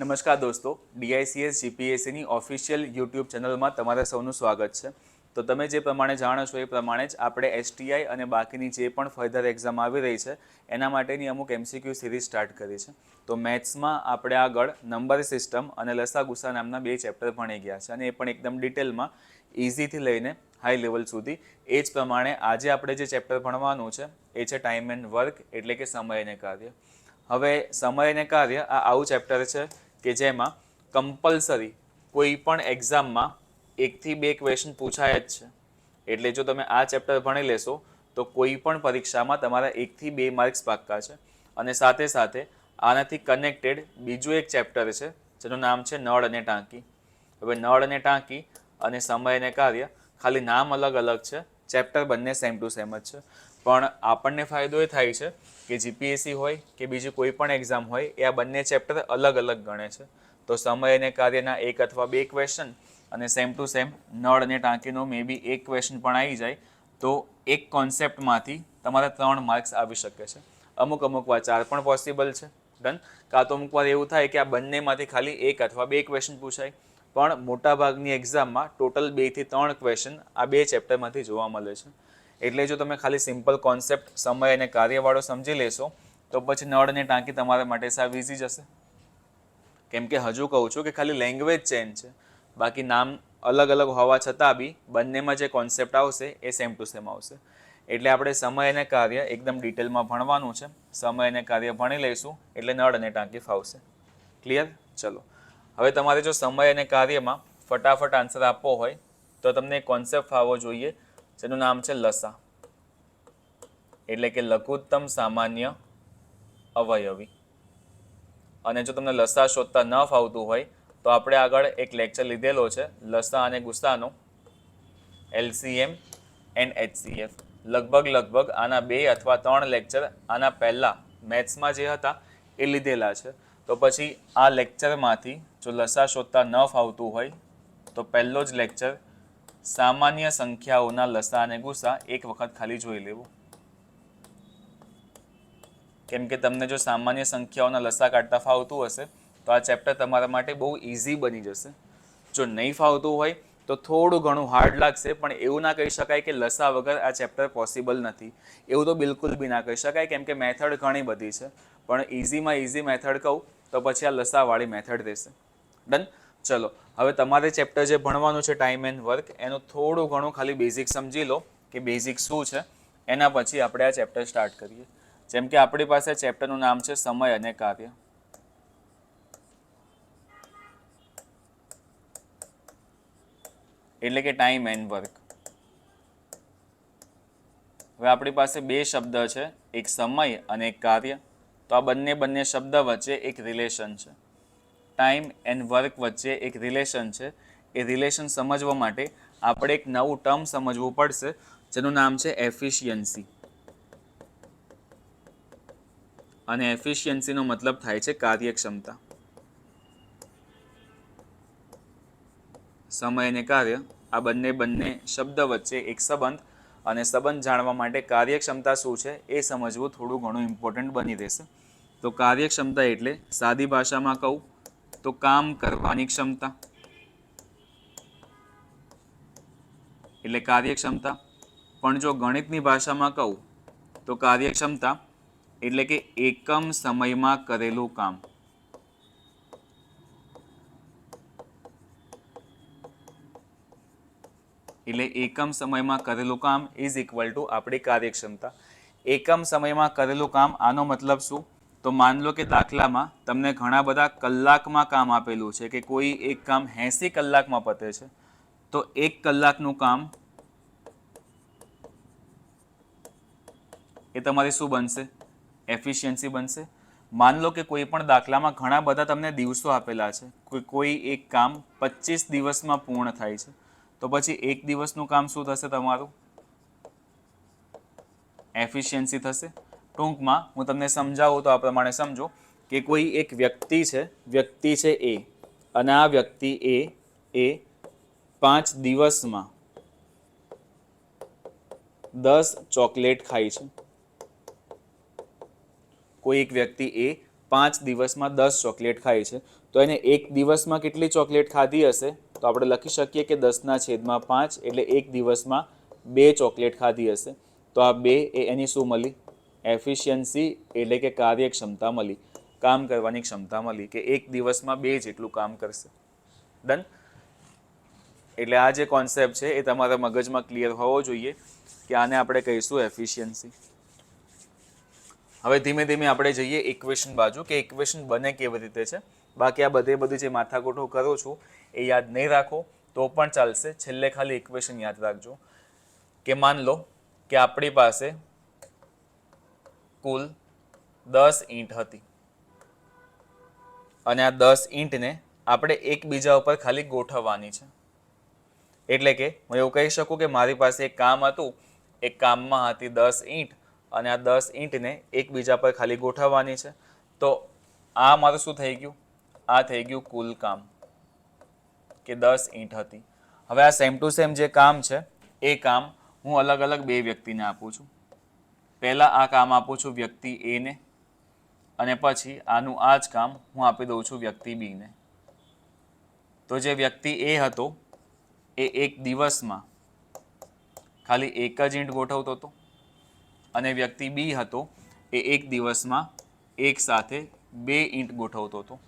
નમસ્કાર દોસ્તો, DICS GPSCની official YouTube ચેનલમાં તમારા સૌનું સ્વાગત છે. તો તમે જે પ્રમાણે જાણો છો એ પ્રમાણે જ આપણે STI અને બાકીની જે પણ ફર્ધર એક્ઝામ આવી રહી છે એના માટેની અમુક MCQ સિરીઝ સ્ટાર્ટ કરી છે. તો મેથ્સમાં આપણે આગળ નંબર સિસ્ટમ અને લસા ગુસા નામના 2 ચેપ્ટર ભણી ગયા છે અને એ પણ એકદમ ડિટેલમાં ઇઝીથી લઈને હાઈ લેવલ સુધી. એ જ પ્રમાણે આજે આપણે જે ચેપ્ટર ભણવાનું છે એ છે ટાઈમ એન્ડ વર્ક, એટલે કે સમય અને કાર્ય. હવે સમય અને કાર્ય આ આવું ચેપ્ટર છે કે જેમાં કમ્પલસરી કોઈ પણ એક્ઝામમાં 1 થી 2 ક્વેશ્ચન પૂછાય જ છે. એટલે જો તમે આ ચેપ્ટર ભણી લેશો તો કોઈ પણ પરીક્ષામાં તમારા 1 થી 2 માર્ક્સ પાક્કા છે. અને સાથે સાથે આનાથી કનેક્ટેડ બીજું એક ચેપ્ટર છે જેનું નામ છે નળ અને ટાંકી. હવે નળ અને ટાંકી અને સમય અને કાર્ય ખાલી નામ અલગ અલગ છે, ચેપ્ટર બંને સેમ ટુ સેમ જ છે. પણ આપણને ફાયદો એ થાય છે કે GPSC હોય કે બીજી કોઈ પણ એક્ઝામ હોય એ આ બંને ચેપ્ટર અલગ અલગ ગણે છે. તો સમય અને કાર્યના 1 અથવા 2 ક્વેશ્ચન અને સેમ ટુ સેમ નળ અને ટાંકીનો મે બી 1 ક્વેશ્ચન પણ આવી જાય તો એક કોન્સેપ્ટમાંથી તમારા 3 માર્ક્સ આવી શકે છે. અમુક વાર 4 પણ પોસિબલ છે. ડન. કાં તો અમુક વાર એવું થાય કે આ બંનેમાંથી ખાલી 1 અથવા 2 ક્વેશ્ચન પૂછાય, પણ મોટાભાગની એક્ઝામમાં ટોટલ 2 થી 3 ક્વેશ્ચન આ 2 ચેપ્ટરમાંથી જોવા મળે છે. એટલે જો તમે ખાલી સિમ્પલ કોન્સેપ્ટ સમય અને કાર્યવાળો સમજી લેશો તો પછી નળ અને ટાંકી તમારા માટે સાવ ઇઝી જશે. કેમ કે હજુ કહું છું કે ખાલી લેંગ્વેજ ચેન્જ છે, બાકી નામ અલગ અલગ હોવા છતાં બી બંનેમાં જે કોન્સેપ્ટ આવશે એ સેમ ટુ સેમ આવશે. એટલે આપણે સમય અને કાર્ય એકદમ ડિટેલમાં ભણવાનું છે. સમય અને કાર્ય ભણી લઈશું એટલે નળ અને ટાંકી ફાવશે. ક્લિયર? ચલો, હવે તમારે જો સમય અને કાર્યમાં ફટાફટ આન્સર આપવો હોય તો તમને એક કોન્સેપ્ટ ફાવવો જોઈએ જેનું નામ છે લસા, એટલે કે લઘુત્તમ સામાન્ય અવયવી. અને જો તમને લસા શોધતા ન ફાવતું હોય તો આપણે આગળ એક લેક્ચર લીધેલો છે લસા અને ગુસાનો, LCM એન્ડ HCF. લગભગ આના 2 અથવા 3 લેક્ચર આના પહેલાં મેથ્સમાં જે હતા એ લીધેલા છે. તો પછી આ લેક્ચરમાંથી જો લસા શોધતા ન ફાવતું હોય તો પહેલો જ લેક્ચર સામાન્ય સંખ્યાઓના લસા અને ગુસા એક વખત ખાલી જોઈ લેવું. કેમ કે તમને જો સામાન્ય સંખ્યાઓના લસા કાઢતા ફાવતું હશે તો આ ચેપ્ટર તમારા માટે બહુ ઇઝી બની જશે. જો નહીં ફાવતું હોય તો થોડું ઘણું હાર્ડ લાગશે, પણ એવું ના કહી શકાય કે લસા વગર આ ચેપ્ટર પોસિબલ નથી. એવું તો બિલકુલ બી ના કહી શકાય, કેમ કે મેથડ ઘણી બધી છે. પણ ઇઝીમાં ઇઝી મેથડ કહું તો પછી આ લસાવાળી મેથડ રહેશે. ડન. ચલો, હવે તમારે ચેપ્ટર જે ભણવાનું છે ટાઈમ એન્ડ વર્ક એનું થોડું ઘણું ખાલી બેઝિક સમજી લો કે બેઝિક શું છે. એના પછી આપણે આ ચેપ્ટર સ્ટાર્ટ કરીએ. જેમ કે આપણી પાસે ચેપ્ટરનું નામ છે સમય અને કાર્ય. એટલે કે ટાઈમ એન્ડ વર્ક. હવે આપણી પાસે 2 શબ્દ છે, એક સમય અને એક કાર્ય. તો આ બંને શબ્દ વચ્ચે એક રિલેશન છે. ટાઈમ એન્ડ વર્ક વચ્ચે એક રિલેશન છે. એ રિલેશન સમજવા માટે આપણે એક નવું ટર્મ સમજવું પડશે જેનું નામ છે એફિશિયન્સી. અને એફિશિયન્સીનો મતલબ થાય છે કાર્યક્ષમતા. સમય અને કાર્ય આ બંને શબ્દ વચ્ચે એક સંબંધ, અને સંબંધ જાણવા માટે કાર્યક્ષમતા શું છે એ સમજવું થોડું ઘણું ઇમ્પોર્ટન્ટ બની રહેશે. તો કાર્યક્ષમતા એટલે સાદી ભાષામાં કહું તો કામ કરવાની ક્ષમતા, એટલે કાર્યક્ષમતા. પણ જો ગણિતની ભાષામાં કહું તો કાર્યક્ષમતા એટલે કે એકમ સમયમાં કરેલું કામ. એટલે એકમ સમયમાં કરેલું કામ ઇઝ ઇક્વલ ટુ આપણી કાર્યક્ષમતા. એકમ સમયમાં કરેલું કામ, આનો મતલબ શું? તો માન લો કે દાખલામાં તમને ઘણા બધા કલાકમાં કામ આપેલું છે કે કોઈ એક કામ 80 કલાકમાં પતે છે, તો 1 કલાકનું કામ એ તમારી શું બનશે? એફિશિયન્સી બનશે. માન લો કે કોઈ પણ દાખલામાં ઘણા બધા તમને દિવસો આપેલા છે, કોઈ એક કામ 25 દિવસમાં પૂર્ણ થાય છે, તો પછી 1 દિવસનું કામ શું થશે તમારું? એફિશિયન્સી થશે. ટૂંકમાં હું તમને સમજાવું તો આ પ્રમાણે સમજો કે કોઈ એક વ્યક્તિ છે એ, અને આ વ્યક્તિ એ 5 દિવસમાં 10 ચોકલેટ ખાય છે. કોઈ એક વ્યક્તિ એ 5 દિવસમાં 10 ચોકલેટ ખાય છે. તો એને એક દિવસમાં કેટલી ચોકલેટ ખાધી હશે? તો આપણે લખી શકીએ કે 10/5 એટલે એક દિવસમાં 2 ચોકલેટ ખાધી હશે. તો આ 2 એ એની શું મળી? એફિશિયન્સી એટલે કે કાર્યક્ષમતા મળી, કામ કરવાની ક્ષમતા મળી, કે એક દિવસમાં 2 જેટલું કામ કરશે. ડન. એટલે આ જે કોન્સેપ્ટ છે એ તમારા મગજમાં ક્લિયર હોવો જોઈએ કે આને આપણે કહીશું એફિશિયન્સી. હવે ધીમે ધીમે આપણે જઈએ ઇક્વેશન બાજુ, કે ઇક્વેશન બને કેવી રીતે છે. બાકી આ બધી જે માથાકૂટો કરું છું એ યાદ નહીં રાખો તો પણ ચાલશે. છેલ્લે ખાલી ઇક્વેશન યાદ રાખજો કે માન લો કે આપણી પાસે કુલ 10 ઈંટ હતી અને આ 10 ઈંટને આપણે એકબીજા ઉપર ખાલી ગોઠવવાની છે. એટલે કે હું એવું કહી શકું કે મારી પાસે એક કામ હતું, એક કામમાં હતી 10 ઈંટ અને આ 10 ઈંટને એકબીજા પર ખાલી ગોઠવવાની છે. તો આ મારું શું થઈ ગયું? આ થઈ ગયું કુલ કામ, કે 10 ઈંટ હતી. હવે આ સેમ ટુ સેમ જે કામ છે એ કામ હું અલગ અલગ 2 વ્યક્તિને આપું છું. પહેલાં આ કામ આપું છું વ્યક્તિ એ ને, અને પછી આનું આ જ કામ હું આપી દઉં છું વ્યક્તિ બી ને. તો જે વ્યક્તિ એ હતો એ એક દિવસમાં ખાલી એક જ ઈંટ ગોઠવતો હતો અને વ્યક્તિ બી હતો એ એક દિવસમાં એક સાથે 2 ઈંટ ગોઠવતો હતો.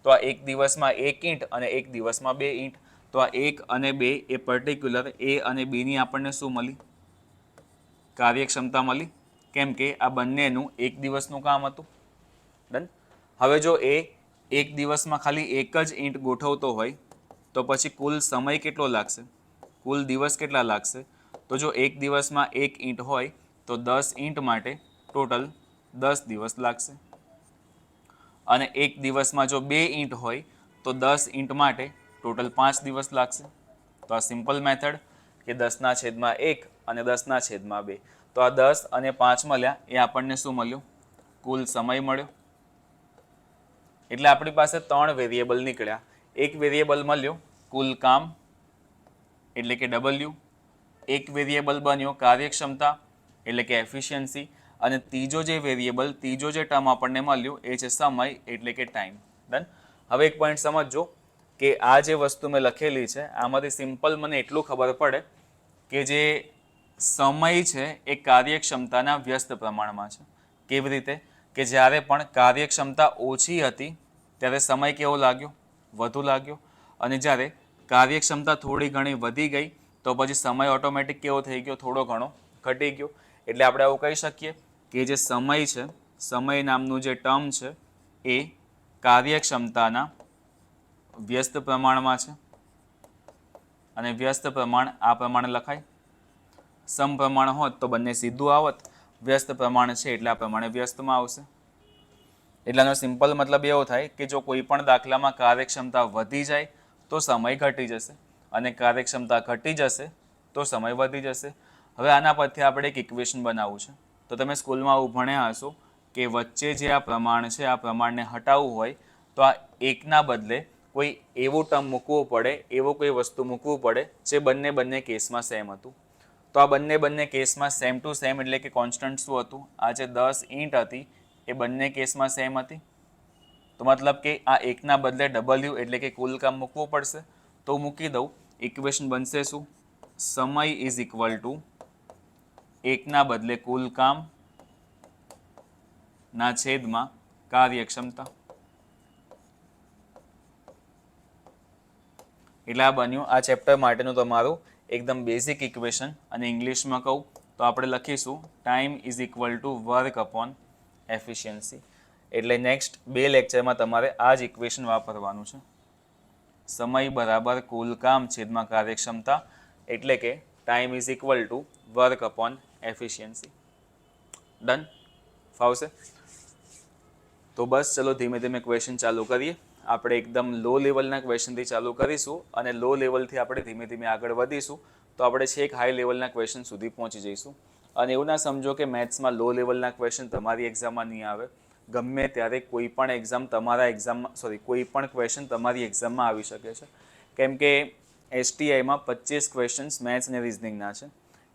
તો આ એક દિવસમાં 1 ઈંટ અને એક દિવસમાં 2 ઈંટ. તો આ 1 અને 2 એ પર્ટિક્યુલર એ અને બીની આપણને શું મળી? કાર્યક્ષમતા મળી, કેમ કે આ બંનેનું એક દિવસનું કામ હતું. ડન. હવે જો એ એક દિવસમાં ખાલી એક જ ઈંટ ગોઠવતો હોય તો પછી કુલ સમય કેટલો લાગશે? કુલ દિવસ કેટલા લાગશે? તો જો એક દિવસમાં 1 ઈંટ હોય તો 10 ઈંટ માટે ટોટલ 10 દિવસ લાગશે. અને એક દિવસમાં જો 2 ઈંટ હોય તો 10 ઈંટ માટે ટોટલ 5 દિવસ લાગશે. તો આ સિમ્પલ મેથડ કે 10/1 અને 10/2. તો આ 10 અને 5 મળ્યા એ આપણને શું મળ્યું? કુલ સમય મળ્યો. એટલે આપણી પાસે 3 વેરિયેબલ નીકળ્યા. એક વેરિયેબલ મળ્યો કુલ કામ એટલે કે W, એક વેરિયેબલ બન્યો કાર્યક્ષમતા એટલે કે એફિશિયન્સી, અને ત્રીજો જે ટર્મ આપણને મળ્યું એ છે સમય એટલે કે ટાઈમ. ડન. હવે એક પોઈન્ટ સમજજો કે આ જે વસ્તુ મેં લખેલી છે આમાંથી સિમ્પલ મને એટલું ખબર પડે કે જે સમય છે એ કાર્યક્ષમતાના વ્યસ્ત પ્રમાણમાં છે. કેવી રીતે? કે જ્યારે પણ કાર્યક્ષમતા ઓછી હતી ત્યારે સમય કેવો લાગ્યો? વધુ લાગ્યો. અને જ્યારે કાર્યક્ષમતા થોડી ઘણી વધી ગઈ તો પછી સમય ઓટોમેટિક કેવો થઈ ગયો? થોડો ઘણો ઘટી ગયો. એટલે આપણે આવું કહી શકીએ કે જે સમય છે, સમય નામનું જે ટર્મ છે એ કાર્યક્ષમતાના વ્યસ્ત પ્રમાણમાં છે. અને વ્યસ્ત પ્રમાણ આ પ્રમાણે લખાય. સમપ્રમાણ હોત તો બંને સીધું આવત. વ્યસ્ત પ્રમાણ છે એટલે આ પ્રમાણે વ્યસ્તમાં આવશે. એટલાનો સિમ્પલ મતલબ એવો થાય કે જો કોઈ પણ દાખલામાં કાર્યક્ષમતા વધી જાય તો સમય ઘટી જશે, અને કાર્યક્ષમતા ઘટી જશે તો સમય વધી જશે. હવે આના પરથી આપણે એક ઇક્વેશન બનાવવું છે. તો તમે સ્કૂલમાં આવું ભણ્યા હશો કે વચ્ચે જે આ પ્રમાણ છે આ પ્રમાણને હટાવવું હોય તો આ એકના બદલે કોઈ એવું ટર્મ મૂકવું પડે, એવો કોઈ વસ્તુ મૂકવું પડે જે બંને કેસમાં સેમ હતું. તો આ બંને કેસમાં સેમ ટુ સેમ એટલે કે કોન્સ્ટન્ટ શું હતું? આ જે 10 ઈંટ હતી એ બંને કેસમાં સેમ હતી. તો મતલબ કે આ એકના બદલે W એટલે કે કુલ કામ મૂકવું પડશે. તો મૂકી દઉં. ઇક્વેશન બનશે શું? સમય ઇઝ ઇક્વલ ટુ એકના બદલે કુલ કામ ના છેદમાં કાર્યક્ષમતા. એટલે આ બન્યું આ ચેપ્ટર માટેનું તમારું એકદમ બેઝિક ઇક્વેશન. અને ઇંગ્લિશમાં કહું તો આપણે લખીશું time is equal to work upon efficiency. એટલે નેક્સ્ટ 2 લેક્ચરમાં તમારે આ જ ઇક્વેશન વાપરવાનું છે. સમય બરાબર કુલ કામ છેદમાં કાર્યક્ષમતા, એટલે કે time is equal to work upon efficiency. Done. ફાવશે? તો બસ ચલો ધીમે ધીમે ક્વેશ્ચન ચાલુ કરીએ. આપણે એકદમ લો લેવલના ક્વેશ્ચનથી ચાલુ કરીશું અને લો લેવલથી આપણે ધીમે ધીમે આગળ વધીશું તો આપણે છેક હાઈ લેવલના ક્વેશ્ચન સુધી પહોંચી જઈશું. અને એવું ના સમજો કે મેથ્સમાં લો લેવલના ક્વેશ્ચન તમારી એક્ઝામમાં નહીં આવે. ગમે ત્યારે કોઈ પણ કોઈ પણ ક્વેશ્ચન તમારી એક્ઝામમાં આવી શકે છે. કેમ કે STIમાં 25 ક્વેશ્ચન્સ મેથ્સ અને રિઝનિંગના છે.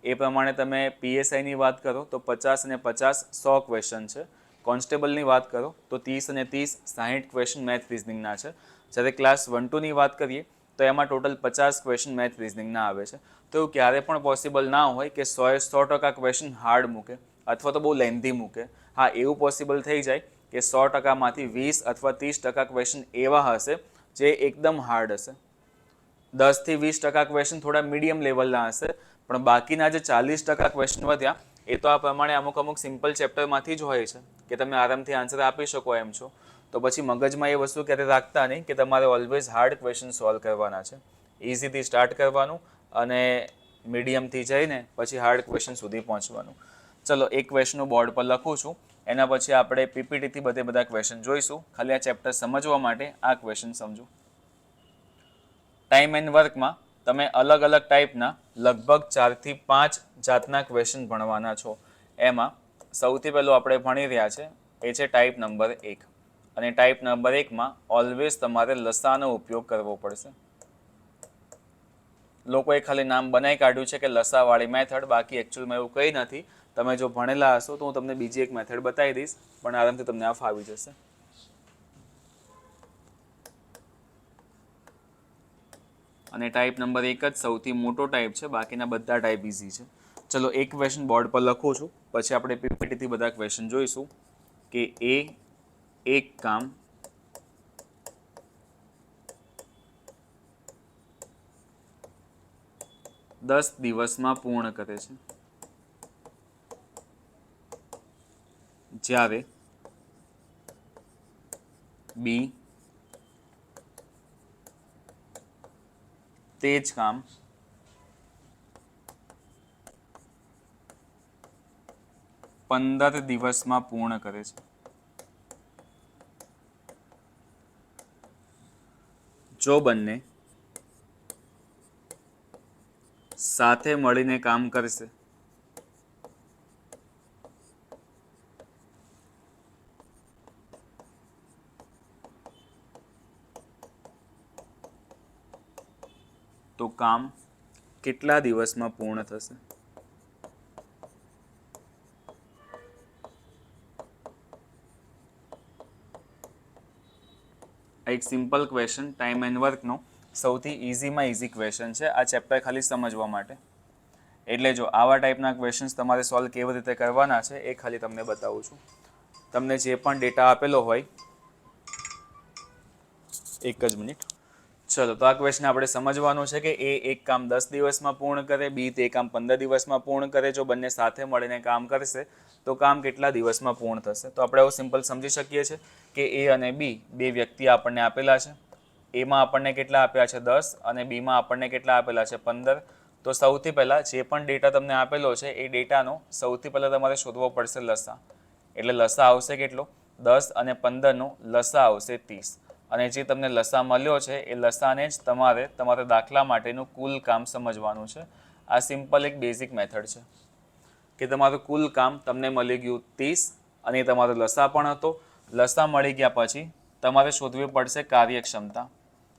એ પ્રમાણે તમે PSIની વાત કરો તો 50 અને 50 100 ક્વેશ્ચન છે. કોન્સ્ટેબલની વાત કરો તો 30 અને 30 60 ક્વેશ્ચન મેથ રિઝનિંગના છે. જ્યારે ક્લાસ 1-2ની વાત કરીએ તો એમાં ટોટલ 50 ક્વેશ્ચન મેથ રિઝનિંગના આવે છે. તો એવું ક્યારે પણ પોસિબલ ના હોય કે 100% ક્વેશ્ચન હાર્ડ મૂકે અથવા તો બહુ લેન્ધી મૂકે. હા, એવું પોસિબલ થઈ જાય કે 100%માંથી 20 અથવા 30% ક્વેશ્ચન એવા હશે જે એકદમ હાર્ડ હશે. 10થી 20% ક્વેશ્ચન થોડા મીડિયમ લેવલના હશે, પણ બાકીના જે 40% ક્વેશ્ચન વધ્યા એ તો આ પ્રમાણે અમુક સિમ્પલ ચેપ્ટરમાંથી જ હોય છે કે તમે આરામથી આન્સર આપી શકો એમ છો. તો પછી મગજમાં એ વસ્તુ ક્યારે રાખતા નહીં કે તમારે ઓલવેઝ હાર્ડ ક્વેશ્ચન સોલ્વ કરવાના છે. ઇઝીથી સ્ટાર્ટ કરવાનું અને મીડિયમથી જઈને પછી હાર્ડ ક્વેશ્ચન સુધી પહોંચવાનું. ચલો, એક ક્વેશ્ચનનું બોર્ડ પર લખું છું, એના પછી આપણે પીપીટીથી બધા ક્વેશ્ચન જોઈશું. ખાલી આ ચેપ્ટર સમજવા માટે આ ક્વેશ્ચન સમજો. ટાઈમ એન્ડ વર્કમાં તમે અલગ અલગ ટાઈપના લગભગ 4થી 5 જાતના ક્વેશ્ચન ભણવાના છો. એમાં સૌથી પહેલું આપણે ભણી રહ્યા છે એ છે ટાઈપ નંબર 1. અને ટાઈપ નંબર 1માં ઓલવેઝ તમારે લસાનો ઉપયોગ કરવો પડશે. લોકોએ ખાલી નામ બનાવી કાઢ્યું છે કે લસાવાળી મેથડ, બાકી એકચ્યુઅલમાં એવું કંઈ નથી. તમે જો ભણેલા હશો તો હું તમને બીજી એક મેથડ બતાવી દઈશ, પણ આરામથી તમને આ ફાવી જશે. અને ટાઈપ નંબર 1 જ સૌથી મોટો ટાઈપ છે, બાકીના બધા ટાઈપ ઇઝી છે. ચલો, એક ક્વેશ્ચન બોર્ડ પર લખું છું, પછી આપણે પીપીટીથી બધા ક્વેશ્ચન જોઈશું કે એક કામ 10 દિવસમાં પૂર્ણ કરે છે, જ્યારે બી તે જ કામ 15 દિવસમાં પૂર્ણ કરે છે. જો બંને સાથે મળીને કામ કરશે તો કામ કેટલા દિવસમાં પૂર્ણ થશે? એક સિમ્પલ ક્વેશ્ચન ટાઈમ એન્ડ વર્કનો સૌથી ઇઝીમાં ઇઝી ક્વેશ્ચન છે આ ચેપ્ટર ખાલી સમજવા માટે. એટલે જો આવા ટાઈપના ક્વેશ્ચન્સ તમારે સોલ્વ કેવી રીતે કરવાના છે એ ખાલી તમને બતાવું છું. તમને જે પણ ડેટા આપેલો હોય, એક જ મિનિટ. ચલો, તો આ ક્વેશ્ચન આપણે સમજવાનું છે કે એક કામ 10 દિવસમાં પૂર્ણ કરે, બી તે કામ 15 દિવસમાં પૂર્ણ કરે. જો બંને સાથે મળીને કામ કરશે તો કામ કેટલા દિવસમાં પૂર્ણ થશે? તો આપણે એવું સિમ્પલ સમજી શકીએ છીએ કે એ અને બી બે વ્યક્તિ આપણને આપેલા છે. એમાં આપણને કેટલા આપ્યા છે? 10, અને બીમાં આપણને કેટલા આપેલા છે? 15. તો સૌથી પહેલાં જે પણ ડેટા તમને આપેલો છે એ ડેટાનો સૌથી પહેલાં તમારે શોધવો પડશે લસા. એટલે લસા આવશે કેટલો? 10 અને 15નો લસા આવશે 30. અને જે તમને લસા મળ્યો છે એ લસાને જ તમારે તમારા દાખલા માટેનું કુલ કામ સમજવાનું છે. આ સિમ્પલ એક બેઝિક મેથડ છે કે તમારું કુલ કામ તમને મળી ગયું 30 અને એ તમારો લસા પણ હતો. લસા મળી ગયા પછી તમારે શોધવી પડશે કાર્યક્ષમતા.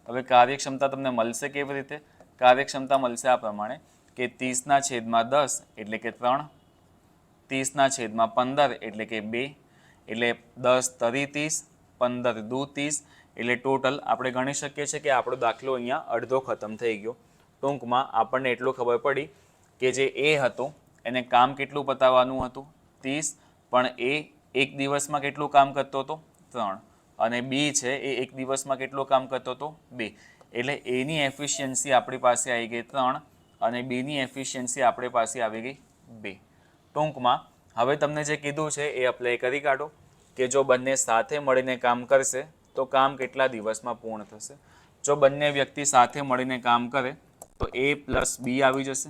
હવે કાર્યક્ષમતા તમને મળશે કેવી રીતે? કાર્યક્ષમતા મળશે આ પ્રમાણે કે 30/10 એટલે કે 3, 30/15 એટલે કે 2, એટલે 10 તરી 30, 15 દુ 30, એટલે ટોટલ આપણે ગણી શકીએ છીએ કે આપણો દાખલો અહીંયા અડધો ખતમ થઈ ગયો. ટૂંકમાં આપણને એટલું ખબર પડી કે જે એ હતો એને કામ કેટલું પતાવવાનું હતું? 30, પણ એ એક દિવસમાં કેટલું કામ કરતો હતો? 3. અને બી છે એ એક દિવસમાં કેટલું કામ કરતો હતો? 2. એટલે એની એફિશિયન્સી આપણી પાસે આવી ગઈ 3 અને બીની એફિશિયન્સી આપણી પાસે આવી ગઈ 2. ટૂંકમાં હવે તમને જે કીધું છે એ અપ્લાય કરી કાઢો કે જો બંને સાથે મળીને કામ કરશે તો કામ કેટલા દિવસમાં પૂર્ણ થશે. જો બંને વ્યક્તિ સાથે મળીને કામ કરે તો એ પ્લસ બી આવી જશે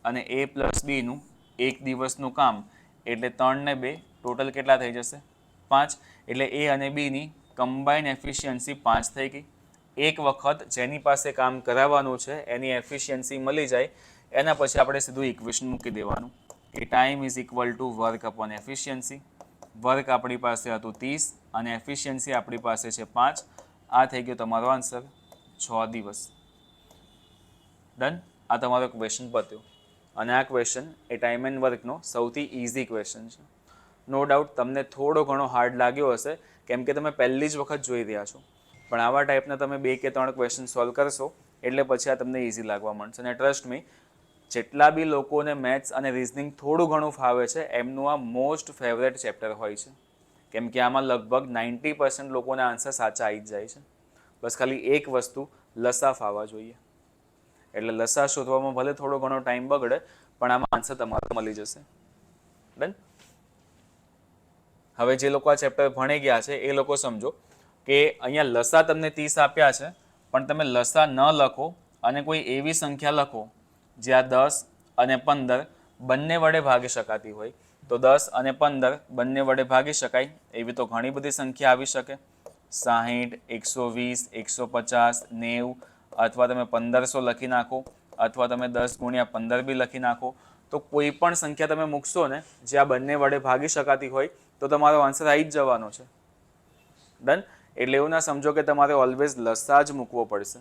અને એ પ્લસ બીનું એક દિવસનું કામ એટલે 3 ને 2 ટોટલ કેટલા થઈ જશે? 5. એટલે એ અને બીની કમ્બાઈન એફિશિયન્સી 5 થઈ ગઈ. એક વખત જેની પાસે કામ કરાવવાનું છે એની એફિશિયન્સી મળી જાય એના પછી આપણે સીધું ઇક્વેશન મૂકી દેવાનું કે time is equal to work upon efficiency. Work આપણી પાસે હતું 30 અને એફિશિયન્સી આપણી પાસે છે 5. આ થઈ ગયો તમારો આન્સર, 6 દિવસ. ડન. આ તમારો ક્વેશ્ચન પત્યો. અને આ ક્વેશ્ચન એ ટાઈમ એન્ડ વર્કનો સૌથી ઇઝી ક્વેશ્ચન છે. નો ડાઉટ તમને થોડો ઘણો હાર્ડ લાગ્યો હશે કેમ કે તમે પહેલી જ વખત જોઈ રહ્યા છો. પણ આવા ટાઈપના તમે 2 કે 3 ક્વેશ્ચન સોલ્વ કરશો એટલે પછી આ તમને ઇઝી લાગવા માંડશે. અને ટ્રસ્ટ મી, જેટલા બી લોકોને મેથ્સ અને રિઝનિંગ થોડું ઘણું ફાવે છે એમનું આ મોસ્ટ ફેવરેટ ચેપ્ટર હોય છે, કેમ કે આમાં લગભગ 90% લોકોના આન્સર સાચા આવી જ જાય છે. બસ ખાલી એક વસ્તુ લસા ફાવવા જોઈએ. એટલે લસા શોધવામાં ભલે થોડો ઘણો ટાઈમ બગડે પણ આમાં આન્સર તમારો મળી જશે. ડન. હવે જે લોકો આ ચેપ્ટર ભણી ગયા છે એ લોકો સમજો કે અહીંયા લસા તમને 30 આપ્યા છે, પણ તમે લસા ન લખો અને કોઈ એવી સંખ્યા લખો જે આ 10 અને 15 બંને વડે ભાગી શકાતી હોય. તો 10 અને 15 બંને વડે ભાગી શકાય એવી તો ઘણી બધી સંખ્યા આવી શકે, 60, 120, 150, 90, અથવા તમે 1500 લખી નાખો, અથવા તમે 10 ગુણ્યા 15 બી લખી નાખો. તો કોઈ પણ સંખ્યા તમે મૂકશો ને જે આ બંને વડે ભાગી શકાતી હોય તો તમારો આન્સર આવી જ જવાનો છે. ડન. એટલે એવું ના સમજો કે તમારે ઓલવેઝ લસા જ મૂકવો પડશે.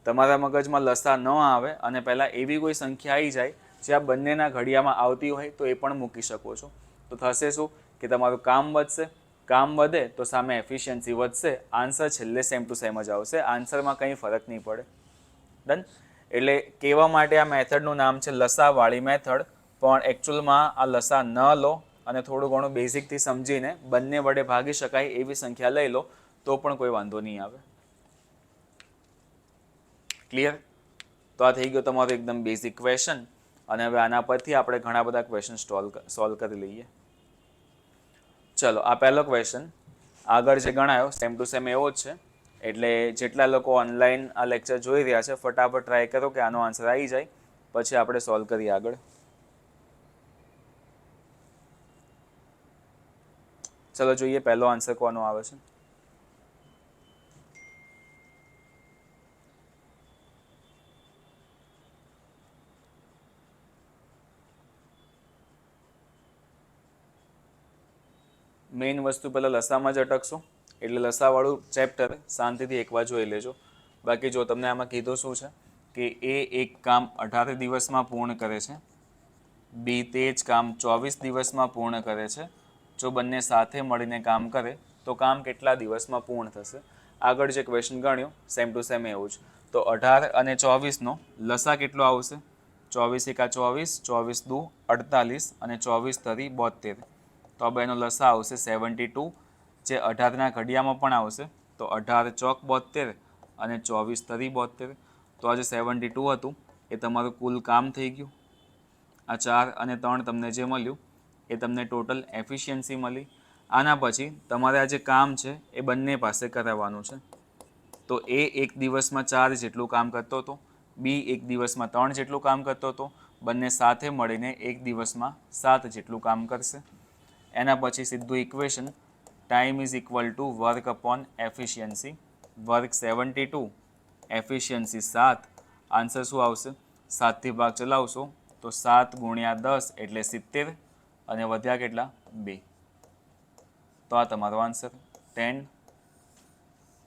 તમારા મગજમાં લસા ન આવે અને પહેલાં એવી કોઈ સંખ્યા આવી જાય જે આ બંનેના ઘડિયામાં આવતી હોય તો એ પણ મૂકી શકો છો. તો થશે શું કે તમારું કામ વધશે, કામ વધે તો સામે એફિશિયન્સી વધશે, આન્સર છેલ્લે સેમ ટુ સેમ જ આવશે, આન્સરમાં કંઈ ફરક નહીં પડે. ડન. એટલે કહેવા માટે આ મેથડનું નામ છે લસાવાળી મેથડ, પણ એકચ્યુઅલમાં આ લસા ન લો અને થોડું ઘણું બેઝિકથી સમજીને બંને વડે ભાગી શકાય એવી સંખ્યા લઈ લો તો પણ કોઈ વાંધો નહીં આવે. ક્લિયર? તો આ થઈ ગયો તમારો એકદમ બેઝિક ક્વેશ્ચન. અને હવે આના પરથી આપણે ઘણા બધા ક્વેશ્ચન સોલ્વ કરી લઈએ. ચલો, આ પહેલો ક્વેશ્ચન આગળ જે ગણાયો સેમ ટુ સેમ એવો જ છે. એટલે જેટલા લોકો ઓનલાઈન આ લેક્ચર જોઈ રહ્યા છે ફટાફટ ટ્રાય કરો કે આનો આન્સર આવી જાય, પછી આપણે સોલ્વ કરીએ આગળ. ચલો જોઈએ પહેલો આન્સર કોનો આવે છે. મેઇન વસ્તુ પહેલાં લસામાં જ અટકશો, એટલે લસાવાળું ચેપ્ટર શાંતિથી એકવાર જોઈ લેજો. બાકી જો તમને આમાં કીધું શું છે કે એ એક કામ 18 દિવસમાં પૂર્ણ કરે છે, બી તે જ કામ 24 દિવસમાં પૂર્ણ કરે છે. જો બંને સાથે મળીને કામ કરે તો કામ કેટલા દિવસમાં પૂર્ણ થશે. આગળ જે ક્વેશ્ચન ગણ્યો સેમ ટુ સેમ એવું જ. તો 18 અને 24નો લસા કેટલો આવશે? 24 એકા 24, 24 દુ 48 અને 24 તરી 72. તો હવે એનો લસા આવશે 72, જે 18ના ઘડિયામાં પણ આવશે. તો 18 ચોક 72 અને 24 તરી 72. તો આ જે 72 હતું એ તમારું કુલ કામ થઈ ગયું. આ 4 અને 3 તમને જે મળ્યું એ તમને ટોટલ એફિશિયન્સી મળી. આના પછી તમારે આ જે કામ છે એ બંને પાસે કરાવવાનું છે. તો એ એક દિવસમાં 4 જેટલું કામ કરતો હતો, બી એક દિવસમાં 3 જેટલું કામ કરતો હતો, બંને સાથે મળીને એક દિવસમાં 7 જેટલું કામ કરશે. એના પછી સીધું equation time is equal to work upon efficiency. Work 72, efficiency 7. Answer શું આવશે? 7થી ભાગ ચલાવશો તો 7 ગુણ્યા 10 એટલે 70 અને વધ્યા કેટલા? 2. તો આ તમારો આન્સર 10,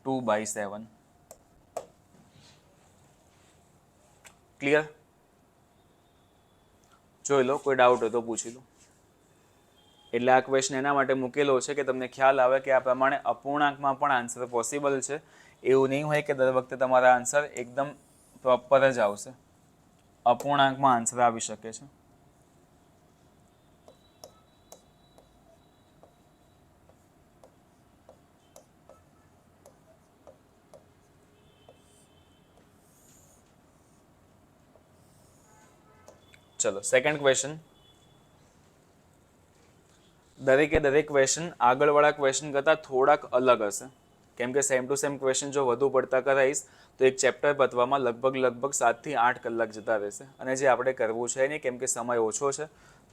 2/7. ક્લિયર? જોઈ લો, કોઈ ડાઉટ હોય તો પૂછી લો. એટલે આ ક્વેશ્ચન એના માટે મૂકેલો છે કે તમને ખ્યાલ આવે કે આ પ્રમાણે અપૂર્ણાંકમાં પણ આન્સર પોસિબલ છે. એવું નહીં હોય કે દર વખતે તમારા આન્સર એકદમ પ્રોપર જ આવશે. અપૂર્ણાંકમાં આન્સર આવી શકે છે. ચલો, સેકન્ડ ક્વેશ્ચન. દરેકે દરેક ક્વેશ્ચન આગળવાળા ક્વેશ્ચન કરતાં થોડાક અલગ હશે, કેમ કે સેમ ટુ સેમ ક્વેશ્ચન જો વધુ પડતા કરાવીશ તો એક ચેપ્ટર પતવામાં લગભગ 7 થી 8 કલાક જતા રહેશે, અને જે આપણે કરવું છે નહીં, કેમ કે સમય ઓછો છે.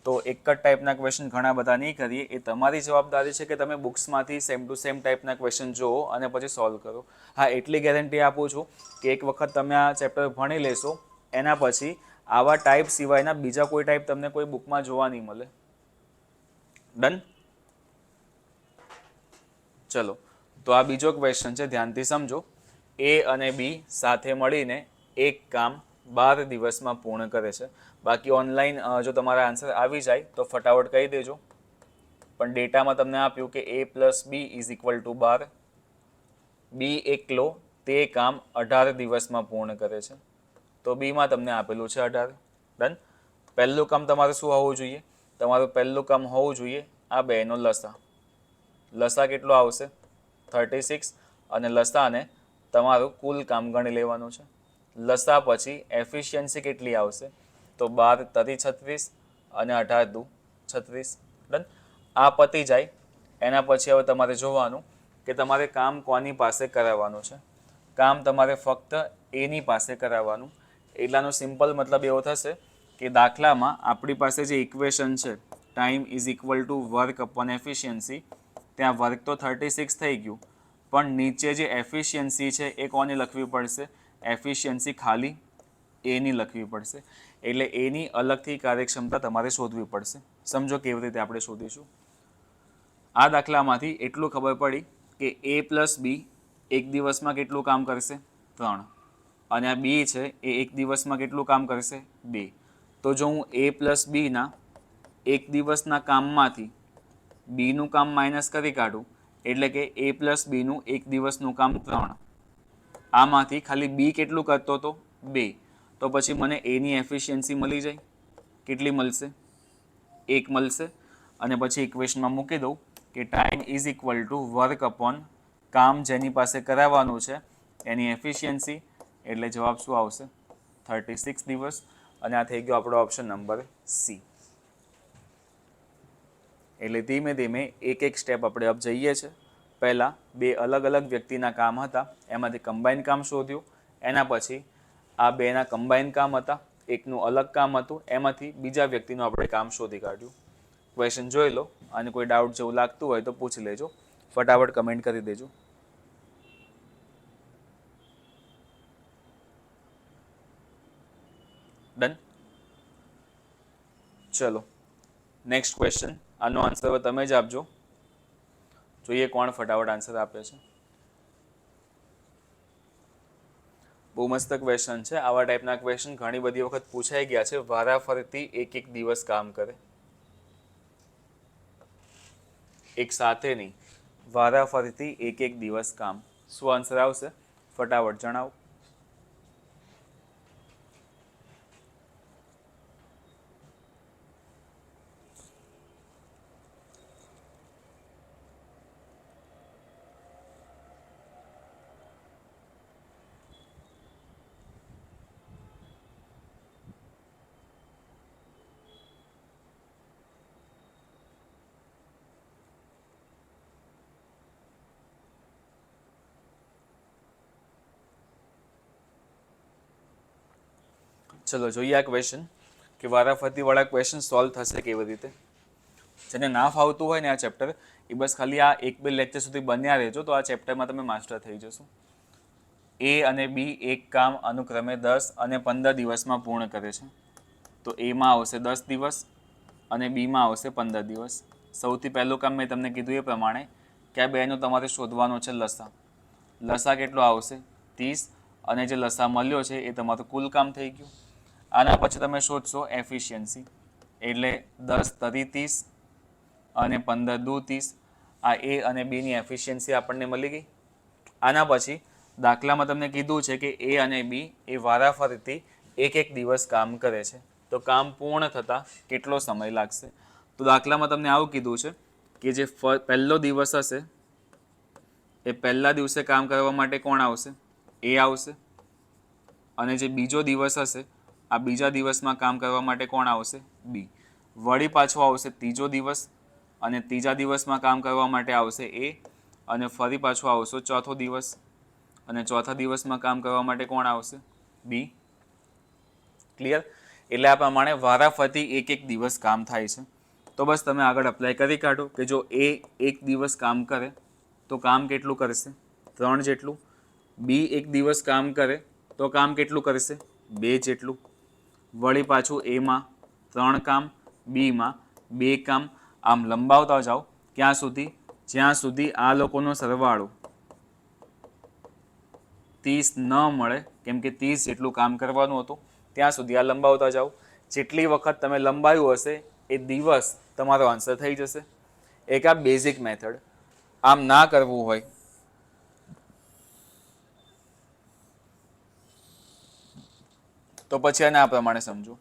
તો એક જ ટાઈપના ક્વેશ્ચન ઘણા બધા નહીં કરીએ. એ તમારી જવાબદારી છે કે તમે બુક્સમાંથી સેમ ટુ સેમ ટાઈપના ક્વેશ્ચન જુઓ અને પછી સોલ્વ કરો. હા, એટલી ગેરંટી આપું છું કે એક વખત તમે આ ચેપ્ટર ભણી લેશો એના પછી આવા ટાઈપ સિવાયના બીજા કોઈ ટાઈપ તમને કોઈ બુકમાં જોવા નહીં મળે. ડન? ચલો, તો આ બીજો ક્વેશ્ચન છે, ધ્યાનથી સમજો. એ અને બી સાથે મળીને એક કામ 12 દિવસમાં પૂર્ણ કરે છે. બાકી ઓનલાઈન જો તમારા આન્સર આવી જાય તો ફટાફટ કહી દેજો. પણ ડેટામાં તમને આપ્યું કે a + b = 12. બી એકલો તે કામ 18 દિવસમાં પૂર્ણ કરે છે. તો બીમાં તમને આપેલું છે 18. ડન. પહેલું કામ તમારું શું હોવું જોઈએ? તમારું પહેલું કામ હોવું જોઈએ આ બેનો લસા. લસા કેટલો આવશે? 36. અને લસાને તમારું કુલ કામ ગણી લેવાનું છે. લસા પછી એફિશિયન્સી કેટલી આવશે? તો 12 તરી 36 અને 18 દુ 36. ડન. આ પતી જાય એના પછી હવે તમારે જોવાનું કે તમારે કામ કોની પાસે કરાવવાનું છે. કામ તમારે ફક્ત એની પાસે કરાવવાનું. એટલાનો સિમ્પલ મતલબ એવો થશે કે દાખલામાં આપણી પાસે જે ઇક્વેશન છે time is equal to work upon efficiency, ત્યાં વર્ક તો 36 થઈ ગયું, પણ નીચે જે એફિશિયન્સી છે એ કોની લખવી પડશે? એફિશિયન્સી ખાલી એની લખવી પડશે. એટલે એની અલગથી કાર્યક્ષમતા તમારે શોધવી પડશે. સમજો કેવી રીતે આપણે શોધીશું. આ દાખલામાંથી એટલું ખબર પડી કે એ પ્લસ બી એક દિવસમાં કેટલું કામ કરશે? 3. અને આ બી છે એ એક દિવસમાં કેટલું કામ કરશે? 2. તો જો હું એ પ્લસ બીના એક દિવસના કામમાંથી બીનું કામ માઇનસ કરી કાઢું એટલે કે એ પ્લસ બીનું એક દિવસનું કામ 3. આમાંથી ખાલી બી કેટલું કરતો હતો? 2. તો પછી મને એની એફિશિયન્સી મળી જાય. કેટલી મળશે? 1 મળશે. અને પછી ઇક્વેશનમાં મૂકી દઉં કે time is equal to work upon કામ જેની પાસે કરાવવાનું છે એની એફિશિયન્સી, એટલે જવાબ શું આવશે? 36 દિવસ. અને આ થઈ ગયો આપણો ઓપ્શન નંબર સી. એટલે ધીમે ધીમે એક એક સ્ટેપ આપણે અપ જઈએ છીએ. પહેલાં 2 અલગ અલગ વ્યક્તિના કામ હતા, એમાંથી કમ્બાઈન કામ શોધ્યું. એના પછી આ બેના કમ્બાઈન કામ હતા, એકનું અલગ કામ હતું, એમાંથી બીજા વ્યક્તિનું આપણે કામ શોધી કાઢ્યું. ક્વેશ્ચન જોઈ લો અને કોઈ ડાઉટ જેવું લાગતું હોય તો પૂછી લેજો. ફટાફટ કમેન્ટ કરી દેજો. ડન. ચલો નેક્સ્ટ ક્વેશ્ચન. આનો આન્સર હવે તમે જ આપજો. જોઈએ કોણ ફટાફટ આન્સર આપે છે. બહુ મસ્ત ક્વેશ્ચન છે. આવા ટાઈપના ક્વેશ્ચન ઘણી બધી વખત પૂછાઈ ગયા છે. વારાફરતી એક દિવસ કામ કરે, એક સાથે નહીં, વારાફરતી એક દિવસ કામ. શું આન્સર આવશે? ફટાફટ જણાવો. ચલો જોઈએ આ ક્વેશ્ચન કે વારાફરતીવાળા ક્વેશ્ચન સોલ્વ થશે કેવી રીતે. જેને ના ફાવતું હોય ને આ ચેપ્ટર, એ બસ ખાલી આ 1-2 લેક્ચર સુધી બન્યા રહેજો તો આ ચેપ્ટરમાં તમે માસ્ટર થઈ જશો. એ અને બી એક કામ અનુક્રમે 10 અને 15 દિવસમાં પૂર્ણ કરે છે. તો એમાં આવશે 10 દિવસ અને બીમાં આવશે 15 દિવસ. સૌથી પહેલું કામ મેં તમને કીધું એ પ્રમાણે કે આ બેનો તમારે શોધવાનો છે લસા. લસા કેટલો આવશે? 30. અને જે લસા મળ્યો છે એ તમારું કુલ કામ થઈ ગયું. આના પછી તમે શોધશો એફિશિયન્સી, એટલે 10 તરી 30 અને 15 દુ 30. આ એ અને બીની એફિશિયન્સી આપણને મળી ગઈ. આના પછી દાખલામાં તમને કીધું છે કે એ અને બી એ વારાફરતી એક દિવસ કામ કરે છે. તો કામ પૂર્ણ થતાં કેટલો સમય લાગશે? તો દાખલામાં તમને આવું કીધું છે કે જે પહેલો દિવસ હશે એ પહેલા દિવસે કામ કરવા માટે કોણ આવશે? એ આવશે. અને જે બીજો દિવસ હશે આ બીજા દિવસમાં કામ કરવા માટે કોણ આવશે? બી. વળી પાછો આવશે ત્રીજો દિવસ અને ત્રીજા દિવસમાં કામ કરવા માટે આવશે એ. અને ફરી પાછો આવશે ચોથો દિવસ અને ચોથા દિવસમાં કામ કરવા માટે કોણ આવશે? બી. ક્લિયર? એટલે આ પ્રમાણે વારાફરતી એક દિવસ કામ થાય છે. તો બસ તમે આગળ અપ્લાય કરી કાઢો કે જો એ એક દિવસ કામ કરે તો કામ કેટલું કરશે? 3 જેટલું. બી એક દિવસ કામ કરે તો કામ કેટલું કરશે? 2 જેટલું. વળી પાછું એમાં 3 કામ, બીમાં 2 કામ. આમ લંબાવતા જાઓ ક્યાં સુધી? જ્યાં સુધી આ લોકોનો સરવાળો 30 ન મળે, કેમ કે 30 જેટલું કામ કરવાનું હતું, ત્યાં સુધી આ લંબાવતા જાઓ. જેટલી વખત તમે લંબાવ્યું હશે એ દિવસ તમારો આન્સર થઈ જશે. એક આ બેઝિક મેથડ. આમ ના કરવું હોય તો પછી આને આ પ્રમાણે સમજો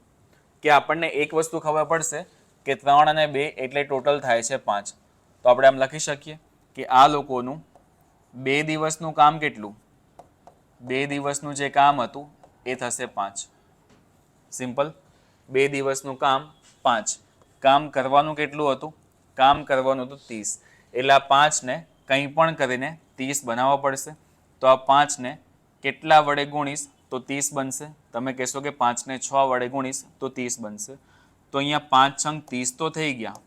કે આપણને એક વસ્તુ ખબર પડશે કે 3 અને 2 એટલે ટોટલ થાય છે 5. તો આપણે આમ લખી શકીએ કે આ લોકોનું 2 દિવસનું કામ કેટલું, 2 દિવસનું જે કામ હતું એ થશે 5. સિમ્પલ. 2 દિવસનું કામ 5. કામ કરવાનું કેટલું હતું, કામ કરવાનું હતું 30. એટલે આ 5ને કંઈ પણ કરીને 30 બનાવવા પડશે. તો આ 5ને કેટલા વડે ગુણીશ તો 30 બનશે. તમે કહેશો કે 5ને 6 વડે ગુણીશ તો 30 બનશે. તો અહીંયા 5 છંગ 30 તો થઈ ગયા,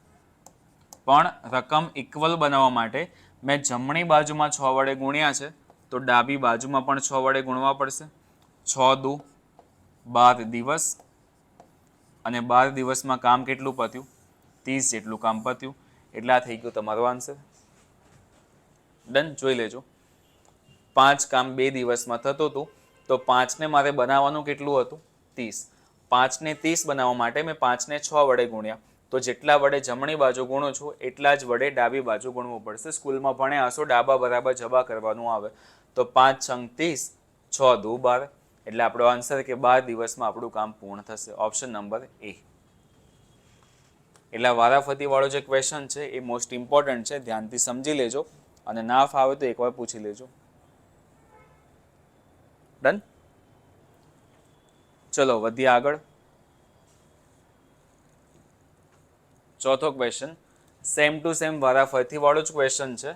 પણ રકમ ઇક્વલ બનાવવા માટે મેં જમણી બાજુમાં 6 વડે ગુણ્યા છે, તો ડાબી બાજુમાં પણ 6 વડે ગુણવા પડશે. 6 દુ 12 દિવસ, અને 12 દિવસમાં કામ કેટલું પત્યું, 30 જેટલું કામ પત્યું. એટલે આ થઈ ગયું તમારો આન્સર. ડન. જોઈ લેજો. 5 કામ 2 દિવસમાં થતું હતું, તો 5ને મારે બનાવવાનું કેટલું હતું, 30. 5ને 30 બનાવવા માટે મેં 5ને 6 વડે ગુણ્યા. તો જેટલા વડે જમણી બાજુ ગુણું છું એટલા જ વડે ડાબી બાજુ ગુણવું પડશે. સ્કૂલમાં ભણ્યા હશો, ડાબા બરાબર જબા કરવાનું આવે. તો 5 છંગ 30, 6 દુ 12. એટલે આપણો આન્સર કે 12 દિવસમાં આપણું કામ પૂર્ણ થશે. ઓપ્શન નંબર એ. એટલે વારાફરતી વાળો જે ક્વેશ્ચન છે એ મોસ્ટ ઇમ્પોર્ટન્ટ છે, ધ્યાનથી સમજી લેજો, અને ના ફાવે તો એકવાર પૂછી લેજો. ડન. ચલો વધીએ આગળ. ચોથો ક્વેશ્ચન સેમ ટુ સેમ વારાફરતી વાળો જ ક્વેશ્ચન છે,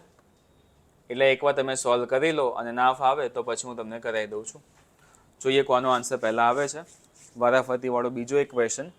એટલે એકવાર તમે સોલ્વ કરી લો, અને ના ફાવે તો પછી હું તમને કરાવી દઉં છું. જોઈએ કોનો આન્સર પહેલાં આવે છે. વારાફરતી વાળો બીજો એક ક્વેશ્ચન.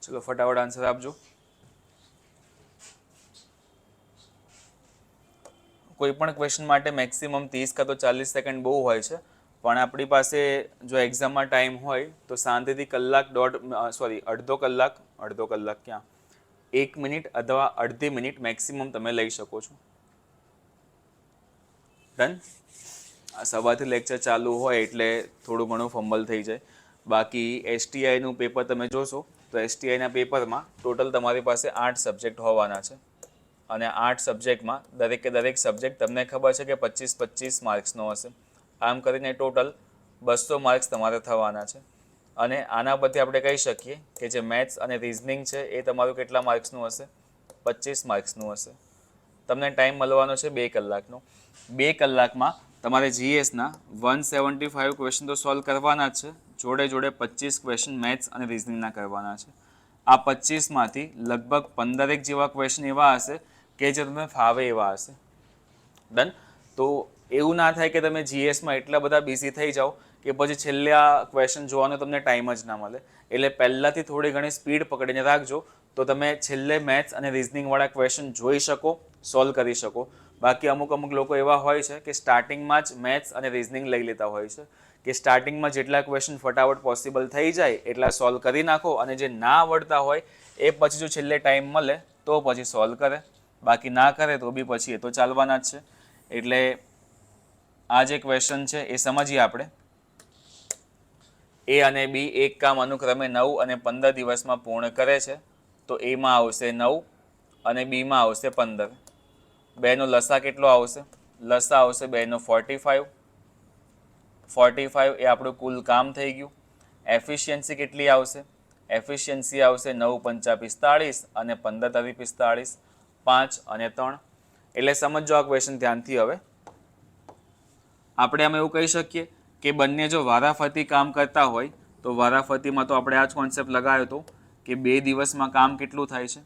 ચલો ફટાફટ આન્સર આપજો. કોઈ પણ ક્વેશ્ચન માટે મેક્સિમમ 30 કાં તો 40 સેકન્ડ બહુ હોય છે, પણ આપણી પાસે જો એક્ઝામમાં ટાઈમ હોય તો શાંતિથી અડધો કલાક ક્યાં 1 મિનિટ અથવા અડધી મિનિટ મેક્સિમમ તમે લઈ શકો છો. ડન. સવારથી લેક્ચર ચાલુ હોય એટલે થોડું ઘણું ફંબલ થઈ જાય. બાકી એસટીઆઈનું પેપર તમે જોશો તો એસટીઆઈના પેપરમાં ટોટલ તમારી પાસે 8 સબ્જેક્ટ હોવાના છે, અને 8 સબ્જેક્ટમાં દરેક સબ્જેક્ટ તમને ખબર છે કે 25-25 માર્ક્સનો હશે. આમ કરીને ટોટલ 200 માર્ક્સ તમારે થવાના છે. અને આના પરથી આપણે કહી શકીએ કે જે મેથ્સ અને રિઝનિંગ છે એ તમારું કેટલા માર્ક્સનું હશે, 25 માર્ક્સનું હશે. તમને ટાઈમ મળવાનો છે 2 કલાકનો. 2 કલાકમાં તમારે જીએસના 175 ક્વેશ્ચન તો સોલ્વ કરવાના જ છે, જોડે 25 ક્વેશ્ચન મેથ્સ અને રિઝનિંગના કરવાના છે. આ 25માંથી લગભગ 15 જેવા ક્વેશ્ચન એવા હશે કે જે તમને ફાવે એવા હશે. ડન. તો એવું ના થાય કે તમે જીએસમાં એટલા બધા બિઝી થઈ જાઓ કે પછી છેલ્લે આ ક્વેશ્ચન જોવાનો તમને ટાઈમ જ ના મળે. એટલે પહેલાંથી થોડી ઘણી સ્પીડ પકડીને રાખજો, તો તમે છેલ્લે મેથ્સ અને રિઝનિંગવાળા ક્વેશ્ચન જોઈ શકો, સોલ્વ કરી શકો. બાકી અમુક લોકો એવા હોય છે કે સ્ટાર્ટિંગમાં જ મેથ્સ અને રિઝનિંગ લઈ લેતા હોય છે, કે સ્ટાર્ટિંગમાં જેટલા ક્વેશ્ચન ફટાફટ પોસિબલ થઈ જાય એટલા સોલ્વ કરી નાખો, અને જે ના આવડતા હોય એ પછી જો છેલ્લે ટાઈમ મળે તો પછી સોલ્વ કરે, બાકી ના કરે તો બી પછી એ તો ચાલવાના જ છે. એટલે આ જે ક્વેશ્ચન છે એ સમજીએ આપણે. એ અને બી એક કામ અનુક્રમે 9 અને 15 દિવસમાં પૂર્ણ કરે છે, તો એમાં આવશે 9 અને બીમાં આવશે 15. બેનો લસા કેટલો આવશે, લસા આવશે બેનો 45. 45 એ આપણું કુલ કામ થઈ ગયું. એફિશિયન્સી કેટલી આવશે, એફિશિયન્સી આવશે 9 5 45 અને 15 45, 5 અને 3. એટલે સમજો આ ક્વેશ્ચન ધ્યાનથી. હવે આપણે આમાં એવું કહી શકીએ કે બંને જો વારાફરતી કામ કરતા હોય તો વારાફરતીમાં તો આપણે આ જ કોન્સેપ્ટ લગાવ્યો હતો કે 2 દિવસમાં કામ કેટલું થાય છે,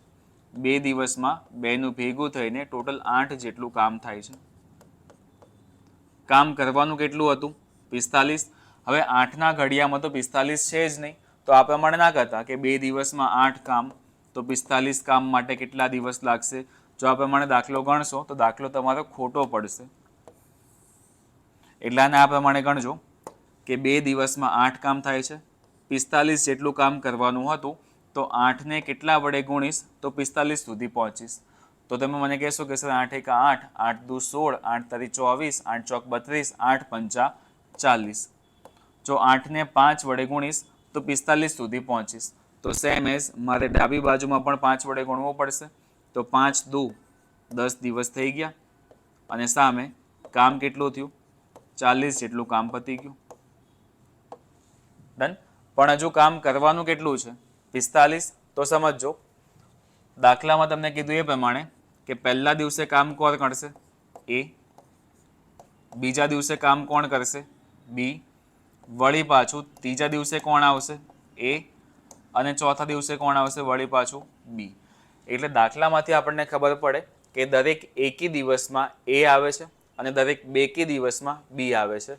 2 દિવસમાં બેનું ભેગું થઈને ટોટલ 8 જેટલું કામ થાય છે. કામ કરવાનું કેટલું હતું, 45. હવે 8ના ઘડિયામાં તો 45 છે જ નહીં, તો આ પ્રમાણે ના કરતા કે 2 દિવસમાં 8 કામ, તો 45 કામ માટે કેટલા દિવસ લાગશે. જો આ પ્રમાણે દાખલો ગણશો તો દાખલો તમારો ખોટો પડશે. એટલે આને આ પ્રમાણે ગણજો કે 2 દિવસમાં 8 કામ થાય છે, 45 જેટલું કામ કરવાનું હતું, તો 8ને કેટલા વડે ગુણીશ તો 45 સુધી પહોંચીશ. તો તમે મને કહેશો કે સર 8 એકા 8, 8 દુ 16, 8 તરી 24, 8 ચોક 32, 8 પંચા 40. જો 8ને 5 વડે ગુણીશ તો 45 સુધી પહોંચીશ. તો સેમ એઝ મારે ડાબી બાજુમાં પણ 5 વડે ગુણવું પડશે. તો 5 દુ 10 દિવસ થઈ ગયા અને સામે કામ કેટલું થયું 40 જેટલું કામ પતી ગયું. ડન. પણ હજુ કામ કરવાનું કેટલું છે 45. તો સમજો દાખલામાં તમને કીધું એ પ્રમાણે કે પહેલા દિવસે કામ કોણ કરશે એ, બીજા દિવસે કામ કોણ કરશે બી, વળી પાછું ત્રીજા દિવસે કોણ આવશે એ, અને ચોથા દિવસે કોણ આવશે વળી પાછું બી. એટલે દાખલામાંથી આપણને ખબર પડે કે દરેક એકી દિવસમાં એ આવે છે અને દરેક બેકી દિવસમાં બી આવે છે.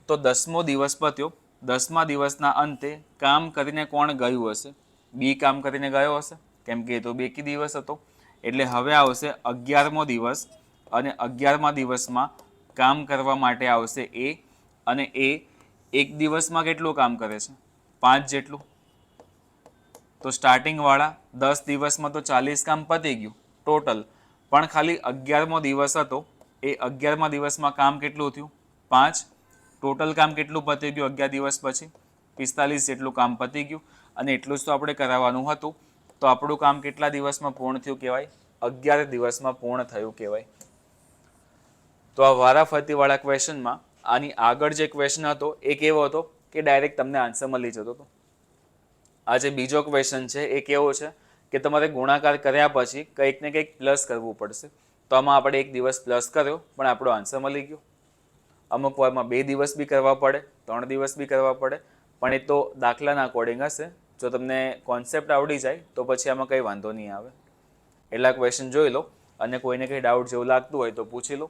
તો 10મો દિવસ પત્યો, 10મા દિવસના અંતે કામ કરીને કોણ ગયું હશે બી કામ કરીને ગયો હશે, કેમ કે એ તો બેકી દિવસ હતો. એટલે હવે આવશે 11મો દિવસ અને 11મા દિવસમાં કામ કરવા માટે આવશે એ, અને એ એક દિવસમાં કેટલું કામ કરે છે 5 જેટલું. તો સ્ટાર્ટિંગવાળા 10 દિવસમાં તો 40 કામ પતી ગયું ટોટલ, પણ ખાલી 11મો દિવસ હતો, એ 11મા દિવસમાં કામ કેટલું થયું 5. ટોટલ કામ કેટલું પતી ગયું 11 દિવસ પછી 45 જેટલું કામ પતી ગયું. અને એટલું જ તો આપણે કરાવવાનું હતું. તો આપણું કામ કેટલા દિવસમાં પૂર્ણ થયું કહેવાય 11 દિવસમાં પૂર્ણ થયું કહેવાય. તો આ વારાફરતીવાળા ક્વેશ્ચનમાં આની આગળ જે ક્વેશ્ચન હતો એ કેવો હતો કે ડાયરેક્ટ તમને આન્સર મળી જતો હતો. આ જે બીજો ક્વેશ્ચન છે એ કેવો છે કે તમારે ગુણાકાર કર્યા પછી કંઈક ને કંઈક પ્લસ કરવું પડશે. તો આમાં આપણે 1 દિવસ પ્લસ કર્યો પણ આપણો આન્સર મળી ગયો. અમુક વારમાં 2 દિવસ બી કરવા પડે, 3 દિવસ બી કરવા પડે, પણ એ તો દાખલાના અકોર્ડિંગ હશે. જો તમને કોન્સેપ્ટ આવડી જાય તો પછી આમાં કંઈ વાંધો નહીં આવે. એટલા ક્વેશ્ચન જોઈ લો અને કોઈને કંઈ ડાઉટ જેવું લાગતું હોય તો પૂછી લો.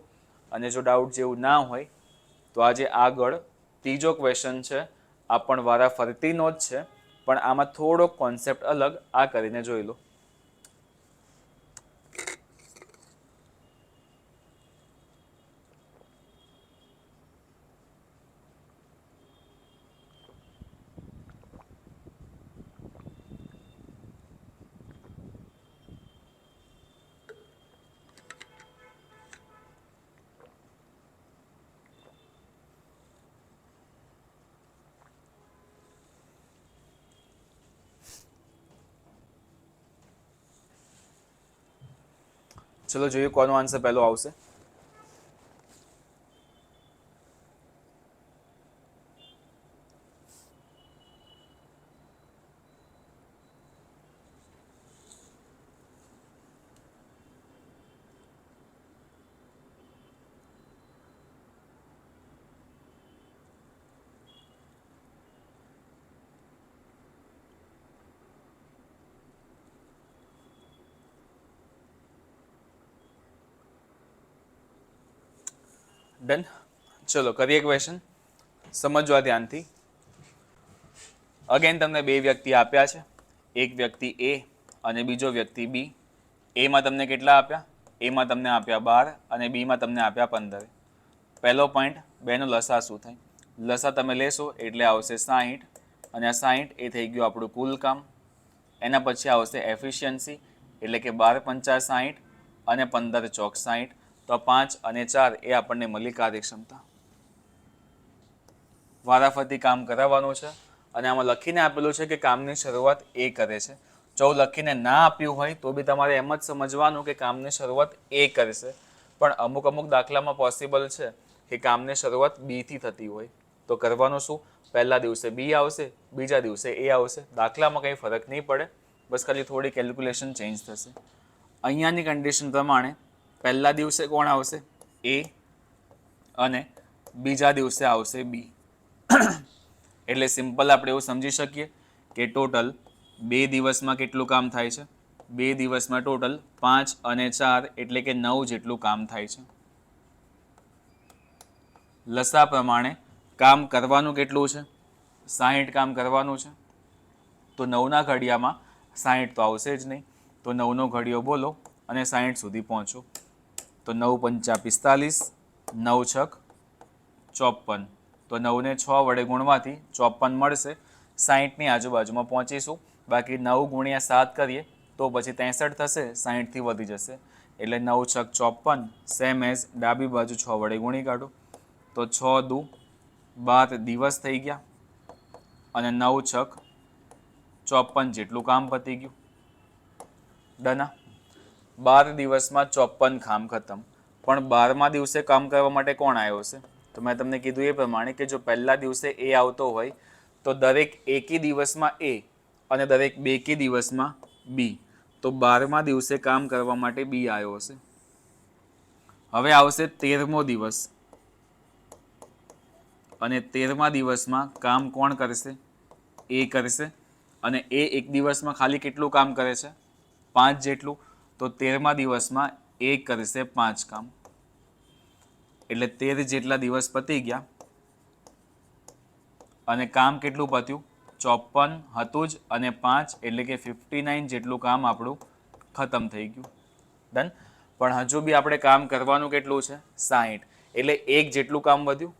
અને જો ડાઉટ જેવું ના હોય તો આજે આગળ ત્રીજો ક્વેશ્ચન છે, આ પણ વારાફરતીનો જ છે, પણ આમાં થોડોક કોન્સેપ્ટ અલગ, આ કરીને જોઈ લો. ચલો જોઈએ કોનો આન્સર પહેલો આવશે. ડન. ચલો કરીએ ક્વેશ્ચન. સમજવા ધ્યાનથી. અગેન તમને 2 વ્યક્તિ આપ્યા છે, એક વ્યક્તિ એ અને બીજો વ્યક્તિ બી. એમાં તમને કેટલા આપ્યા? એમાં તમને આપ્યા 12 અને બીમાં તમને આપ્યા 15. પહેલો પોઈન્ટ, બેનો લસા શું થાય? લસા તમે લેશો એટલે આવશે 60 અને આ 60 એ થઈ ગયું આપણું કુલ કામ. એના પછી આવશે એફિશિયન્સી, એટલે કે 12 પંચા 60 અને 15 ચોક 60. તો 5 અને 4 એ આપણને મળી કાર્યક્ષમતા. વારાફરતી કામ કરાવવાનું છે અને આમાં લખીને આપેલું છે કે કામની શરૂઆત એ કરે છે. જો લખીને ના આપ્યું હોય તો બી તમારે એમ જ સમજવાનું કે કામની શરૂઆત એ કરશે. પણ અમુક દાખલામાં પોસિબલ છે કે કામની શરૂઆત બીથી થતી હોય. તો કરવાનું શું? પહેલા દિવસે બી આવશે, બીજા દિવસે એ આવશે. દાખલામાં કંઈ ફરક નહીં પડે, બસ ખાલી થોડી કેલ્ક્યુલેશન ચેન્જ થશે. અહીંયાની કન્ડિશન પ્રમાણે પહેલા દિવસે કોણ આવશે? એ, અને બીજા દિવસે આવશે બી. એટલે સિમ્પલ આપણે એવું સમજી શકીએ કે ટોટલ 2 દિવસમાં કેટલું કામ થાય છે? 2 દિવસમાં ટોટલ 5 અને 4 એટલે કે 9 જેટલું કામ થાય છે. લસા પ્રમાણે કામ કરવાનું કેટલું છે? 60 કામ કરવાનું છે. તો 9ના ઘડિયામાં 60 તો આવશે જ નહીં. તો 9નો ઘડિયો બોલો અને 60 સુધી પહોંચો. તો 9 પંચા 45, 9 છક 54. તો 9ને 6 વડે ગુણવાથી 54 મળશે. 60ની આજુબાજુમાં પહોંચીશું. બાકી 9 ગુણ્યા 7 કરીએ તો પછી 63 થશે, 60થી વધી જશે. એટલે 9 છક 54, સેમ એઝ ડાબી બાજુ 6 વડે ગુણી કાઢો. તો 6 દુ 12 દિવસ થઈ ગયા અને 9 છક 54 જેટલું કામ પતી ગયું. ડના. 12 દિવસમાં 54 કામ ખતમ. પણ 12મા દિવસે કામ કરવા માટે કોણ આવ્યો છે? તો મેં તમને કીધું એ પ્રમાણે કે જો પહેલા દિવસે એ આવતો હોય તો દરેક એકી દિવસમાં એ અને દરેક બેકી દિવસમાં બી. તો 12મા દિવસે કામ કરવા માટે બી આવ્યો હશે. હવે આવશે 13મો દિવસ અને 13મા દિવસમાં કામ કોણ કરશે? એ કરશે. અને એ એક દિવસમાં ખાલી કેટલું કામ કરે છે? 5 જેટલું. તો 13મા દિવસમાં એ કરશે 5 કામ. એટલે 13 જેટલા દિવસ પતી ગયા અને કામ કેટલું પત્યું? 54 હતું જ અને 5 એટલે કે 59 જેટલું કામ આપણું ખતમ થઈ ગયું. ડન. પણ હજુ બી આપણે કામ કરવાનું કેટલું છે? 60. એટલે એક જેટલું કામ વધ્યું.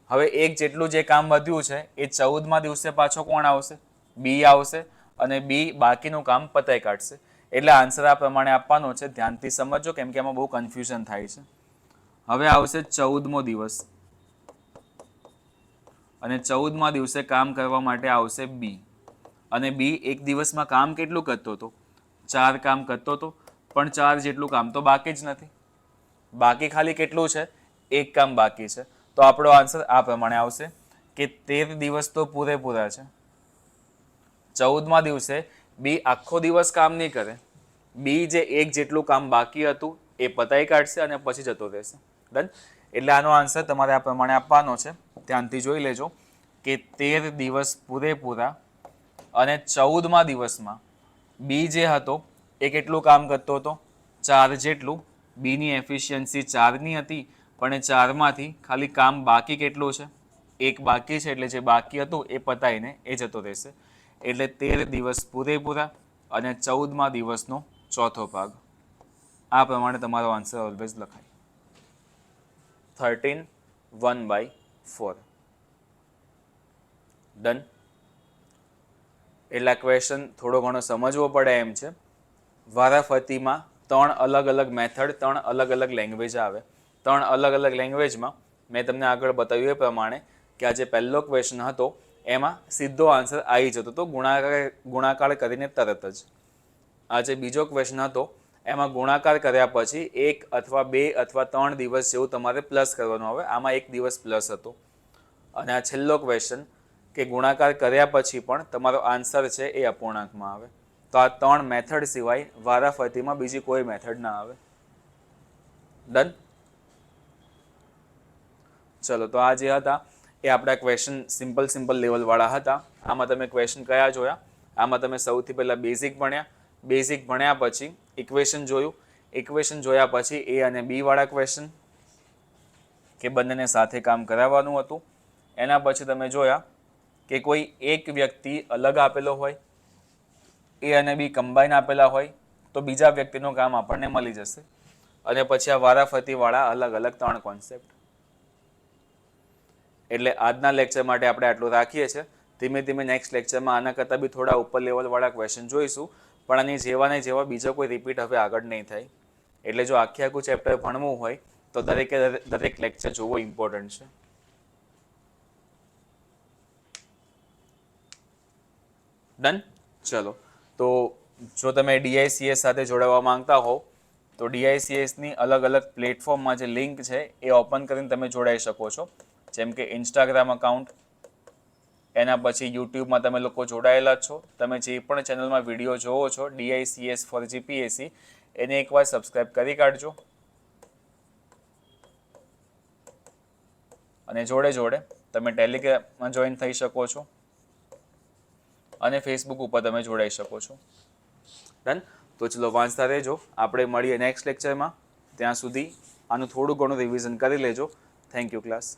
હવે એક જેટલું જે કામ વધ્યું છે એ 14મા દિવસે પાછો કોણ આવશે? બી આવશે અને બી બાકીનું કામ પતાઈ કાઢશે. એટલે આન્સર આ પ્રમાણે આપવાનો છે. ધ્યાનથી સમજો કેમ કે એમાં બહુ કન્ફ્યુઝન થાય છે. હવે આવશે 14મો દિવસ અને 14મા દિવસે કામ કરવા માટે આવશે બી. અને બી એક દિવસમાં કામ કેટલું કરતો હતો? 4 કામ કરતો હતો. પણ 4 જેટલું કામ તો બાકી જ નથી. બાકી ખાલી કેટલું છે? એક કામ બાકી છે. તો આપણો આન્સર આ પ્રમાણે આવશે કે 13 દિવસ તો પૂરેપૂરા છે. 14મા દિવસે બી આખો દિવસ કામ નહીં કરે. બી જે એક જેટલું કામ બાકી હતું એ પતાઈ કાઢશે અને પછી જતો રહેશે. ડન. એટલે આનો આન્સર તમારે આ પ્રમાણે આપવાનો છે. ધ્યાનથી જોઈ લેજો કે 13 દિવસ પૂરેપૂરા અને 14મા દિવસમાં બી જે હતો એ કેટલું કામ કરતો હતો? 4 જેટલું. બીની એફિશિયન્સી 4ની હતી પણ એ 4માંથી ખાલી કામ બાકી કેટલું છે? એક બાકી છે. એટલે જે બાકી હતું એ પતાઈને એ જતો રહેશે. એટલે 13 દિવસ પૂરેપૂરા અને 14મા દિવસનો ચોથો ભાગ. આ પ્રમાણે તમારો આન્સર ઓલવેઝ લખાય. 13 1/4. ડન. એટલે ક્વેશ્ચન થોડો ઘણો સમજવો પડે એમ છે. વારાફરતીમાં 3 અલગ અલગ મેથડ, 3 અલગ અલગ લેંગ્વેજ આવે. 3 અલગ અલગ લેંગ્વેજમાં મેં તમને આગળ બતાવ્યું એ પ્રમાણે કે આ જે પહેલો ક્વેશ્ચન હતો એમાં સીધો આન્સર આવી જતો હતો ગુણાકાર કરીને તરત જ. આ જે બીજો ક્વેશ્ચન હતો એમાં ગુણાકાર કર્યા પછી 1 અથવા 2 અથવા 3 દિવસ જેવું તમારે પ્લસ કરવાનું આવે. આમાં 1 દિવસ પ્લસ હતો. અને આ છેલ્લો ક્વેશ્ચન કે ગુણાકાર કર્યા પછી પણ તમારો આન્સર છે એ અપૂર્ણાંકમાં આવે. તો આ 3 મેથડ સિવાય વારાફરતીમાં બીજી કોઈ મેથડ ના આવે. ડન. ચલો, તો આ જે હતા એ આપણા ક્વેશ્ચન સિમ્પલ લેવલવાળા હતા. આમાં તમે ક્વેશ્ચન કયા જોયા? આમાં તમે સૌથી પહેલાં બેઝિક ભણ્યા. બેઝિક ભણ્યા પછી ઇક્વેશન જોયું. ઇક્વેશન જોયા પછી એ અને બી વાળા ક્વેશ્ચન કે બંનેને સાથે કામ કરાવવાનું હતું. એના પછી તમે જોયા કે કોઈ એક વ્યક્તિ અલગ આપેલો હોય, એ અને બી કમ્બાઈન આપેલા હોય તો બીજા વ્યક્તિનું કામ આપણને મળી જશે. અને પછી આ વારાફરતીવાળા અલગ અલગ 3 કોન્સેપ્ટ. એટલે આજના લેક્ચર માટે આપણે આટલું રાખીએ છીએ. ધીમે ધીમે નેક્સ્ટ લેક્ચરમાં આના કરતાં બી થોડા ઉપર લેવલવાળા ક્વેશ્ચન જોઈશું. પણ આની જેવા ને જેવા બીજો કોઈ રિપીટ હવે આગળ નહીં થાય. એટલે જો આખું ચેપ્ટર ભણવું હોય તો દરેક લેક્ચર જોવો ઇમ્પોર્ટન્ટ છે. ડન. ચલો, તો જો તમે DICS સાથે જોડાવા માંગતા હો તો DICSની અલગ અલગ પ્લેટફોર્મમાં જે લિંક છે એ ઓપન કરીને તમે જોડાઈ શકો છો. જેમ કે ઇન્સ્ટાગ્રામ અકાઉન્ટ, એના પછી યુટ્યુબમાં તમે લોકો જોડાયેલા છો. તમે જે પણ ચેનલમાં વિડીયો જોવો છો DICS ફોર GPSC એને એકવાર સબસ્ક્રાઈબ કરી કાઢજો. અને જોડે જોડે તમે ટેલિગ્રામમાં જોઈન થઈ શકો છો અને ફેસબુક ઉપર તમે જોડાઈ શકો છો. ડન. તો ચલો, વાંચતા રહેજો. આપણે મળીએ નેક્સ્ટ લેક્ચરમાં. ત્યાં સુધી આનું થોડું ઘણું રિવિઝન કરી લેજો. Thank you class.